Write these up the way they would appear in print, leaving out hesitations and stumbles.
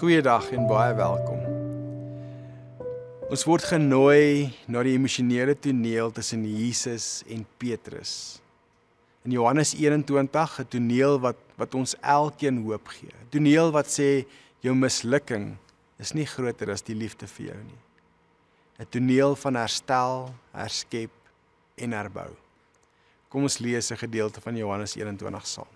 Goeiedag en baie welkom. Ons word genooi na die emosionele toneel tussen Jesus en Petrus. In Johannes 21, 'n toneel wat ons elkeen hoop gee. 'n Toneel wat sê, jou mislukking is nie groter as die liefde vir jou nie. 'n Toneel van herstel, herskep en herbou. Kom ons lees 'n gedeelte van Johannes 21 saam.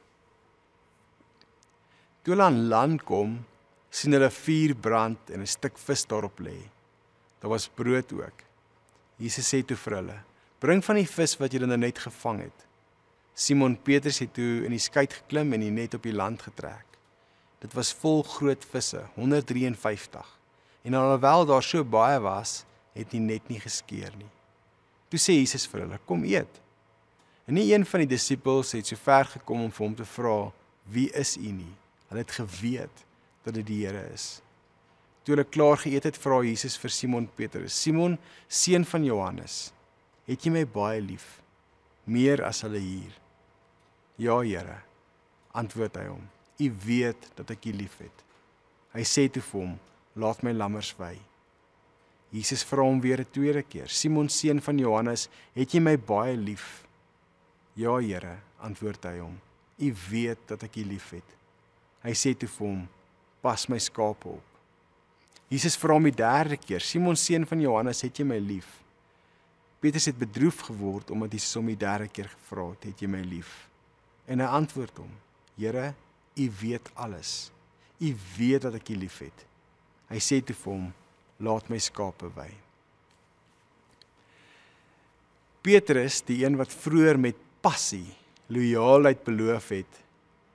Toe hulle aan land kom, sien hulle vuur brand en 'n stuk vis daarop lê. Daar was brood ook. Jesus sê toe vir hulle, bring van die vis wat julle nou net gevang het. Simon Petrus het toe in die skei geklim en die net op die land getrek. Dit was vol groot visse, 153. En alhoewel daar so baie was, het die net nie geskeur nie. Toe sê Jesus vir hulle, kom eet. En nie een van die disippels het so ver gekom om vir hom te vra, wie is u nie? Hulle het geweet dat dit die Here is. Toe hulle klaar geëet het, vra Jesus vir Simon Petrus, Simon, seun van Johannes, het jy my baie lief, meer as hulle hier? Ja, Here, antwoord hy hom, u weet dat ek u lief het. Hy sê toe vir hom, laat my lammers wei. Jesus vra hom weer 'n tweede keer, Simon, seun van Johannes, het jy my baie lief? Ja, Here, antwoord hy hom, u weet dat ek u lief het. Hy sê toe vir hom, pas my skape op. Jesus vra hom die derde keer, Simon, seun van Johannes, het jy my lief? Petrus het bedroef geword, omdat Jesus hom die derde keer gevra het jy my lief? En hy antwoord hom, Here, u weet alles. U weet dat ek u lief het. Hy sê toe vir hom, laat my skape wei. Petrus, die een wat vroeër met passie, loyaalheid beloof het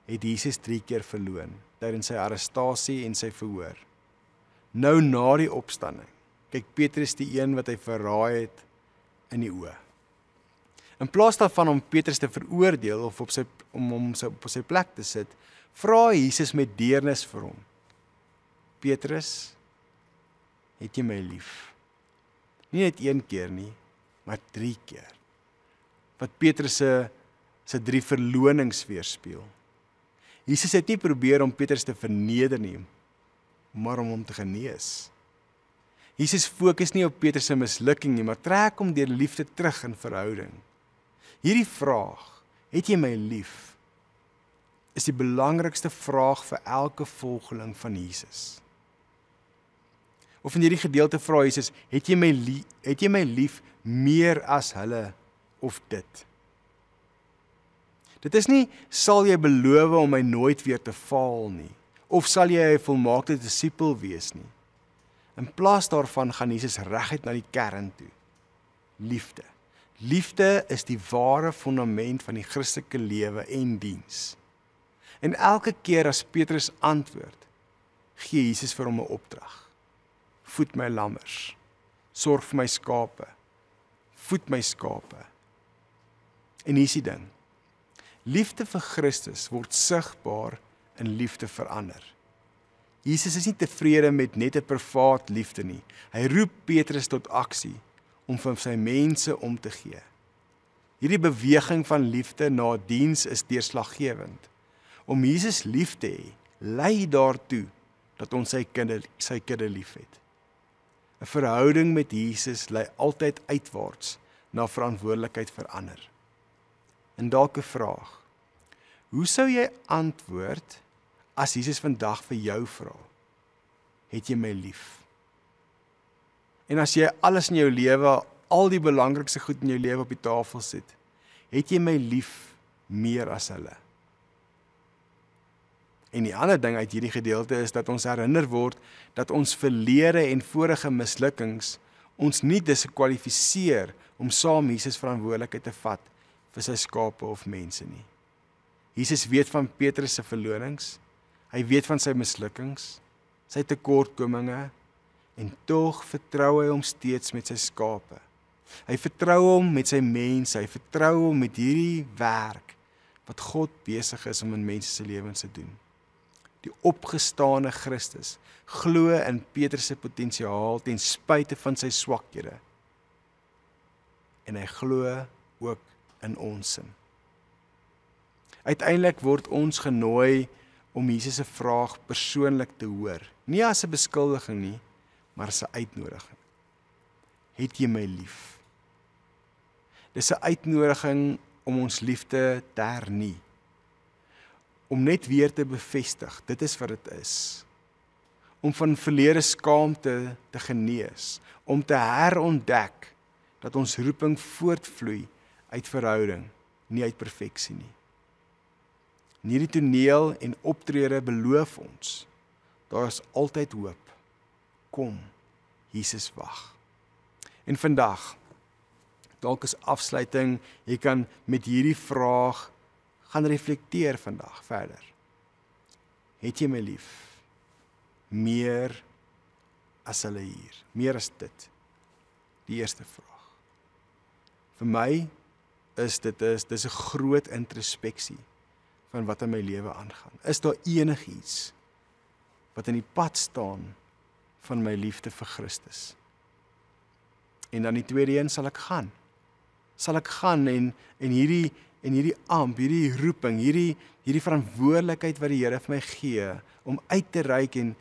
Jesus 3 keer verloon, tydens sy arrestasie en sy verhoor. Nou na die opstanding, kyk Petrus die een wat hy verraai het in die oë. In plaas daarvan om Petrus te veroordeel of om hom op sy plek te sit, vra Jesus met deernis vir hom. Petrus, het jy my lief? Nie net 1 keer nie, maar 3 keer. Wat Petrus se 3 verlonings weerspieël. Jesus het nie probeer om Petrus te verneder nie, maar om hom te genees. Jesus fokus nie op Petrus se mislukking nie, maar trek hom deur liefde terug in verhouding. Hierdie vraag, het jy my lief, is die belangrikste vraag vir elke volgeling van Jesus. Of in hierdie gedeelte vra Jesus, het jy my lief meer as hulle of dit? Dit is nie, sal jy beloof om my nooit weer te faal nie, of sal jy 'n volmaakte disipel wees nie. In plaas daarvan gaan Jesus reguit na die kern toe. Liefde. Liefde is die ware fondament van die Christelike lewe en diens. En elke keer as Petrus antwoord, gee Jesus vir hom 'n opdrag. Voed my lammers, sorg vir my skape, voed my skape. En hier is die ding. Liefde vir Christus word sigbaar in liefde vir ander. Jesus is nie tevrede met net 'n privaat liefde nie. Hy roep Petrus tot aksie om vir sy mense om te gee. Hierdie beweging van liefde na diens is deurslaggewend. Om Jesus lief te hê, lei daartoe dat ons sy kudde liefhet. 'n Verhouding met Jesus lei altyd uitwaarts na verantwoordelikheid vir ander. En dalk 'n vraag. Hoe sou jy antwoord as Jesus vandag vir jou vra? Het jy my lief? En as jy alles in jou lewe, al die belangrikste goed in jou lewe op die tafel sit, het jy my lief meer as hulle? En die ander ding uit hierdie gedeelte is dat ons herinner word dat ons verlede en vorige mislukkings ons nie diskwalifiseer om saam Jesus verantwoordelikheid te vat vir sy skape of mense nie. Jesus weet van Petrus se verlonings, hy weet van sy mislukkings, sy tekortkominge, en tog vertrou hy hom steeds met sy skape. Hy vertrou hom met sy mense, hy vertrou hom met hierdie werk wat God besig is om in mense se lewens te doen. Die opgestane Christus glo in Petrus se potensiaal ten spyte van sy swakhede. En hy glo ook in ons sin. Uiteindelik word ons genooi om Jesus se vraag persoonlik te hoor Nie as 'n beskuldiging nie, maar as 'n uitnodiging. Het jy my lief? Dis 'n uitnodiging om ons liefde te hernie. Om net weer te bevestig, dit is wat dit is. Om van verlede skaamte te genees, om te herontdek dat ons roeping voortvloei uit verhouding, nie uit perfeksie nie. In hierdie toneel en optrede beloof ons, daar is altyd hoop. Kom, Jesus wag. En vandag, dalk as afsluiting, jy kan met hierdie vraag gaan reflekteer vandag verder. Het jy my lief? Meer as hulle hier, meer as dit. Die eerste vraag. Vir my is dis 'n groot introspeksie van wat in my lewe aangaan. Is daar enigiets wat in die pad staan van my liefde vir Christus? En dan die tweede een, sal ek gaan. Sal ek gaan en hierdie amp, hierdie roeping, hierdie verantwoordelikheid wat die Here vir my gee om uit te reik en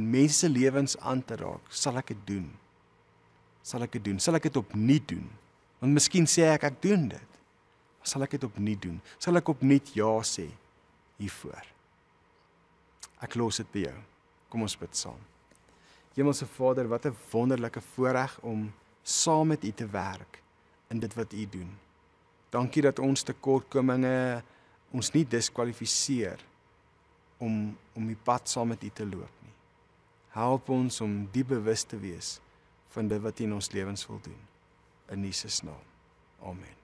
mense se lewens aan te raak, sal ek dit doen? Sal ek dit opnuut doen? Want miskien sê ek doen dit. Maar sal ek dit opnuut doen? Sal ek opnuut ja sê hiervoor? Ek los dit by jou. Kom ons bid saam. Hemelse Vader, wat 'n wonderlike voorreg om saam met U te werk in dit wat U doen. Dankie dat ons tekortkominge ons nie diskwalifiseer om die pad saam met U te loop nie. Help ons om die bewus te wees van dit wat U in ons lewens wil doen. In Jesus naam. Amen.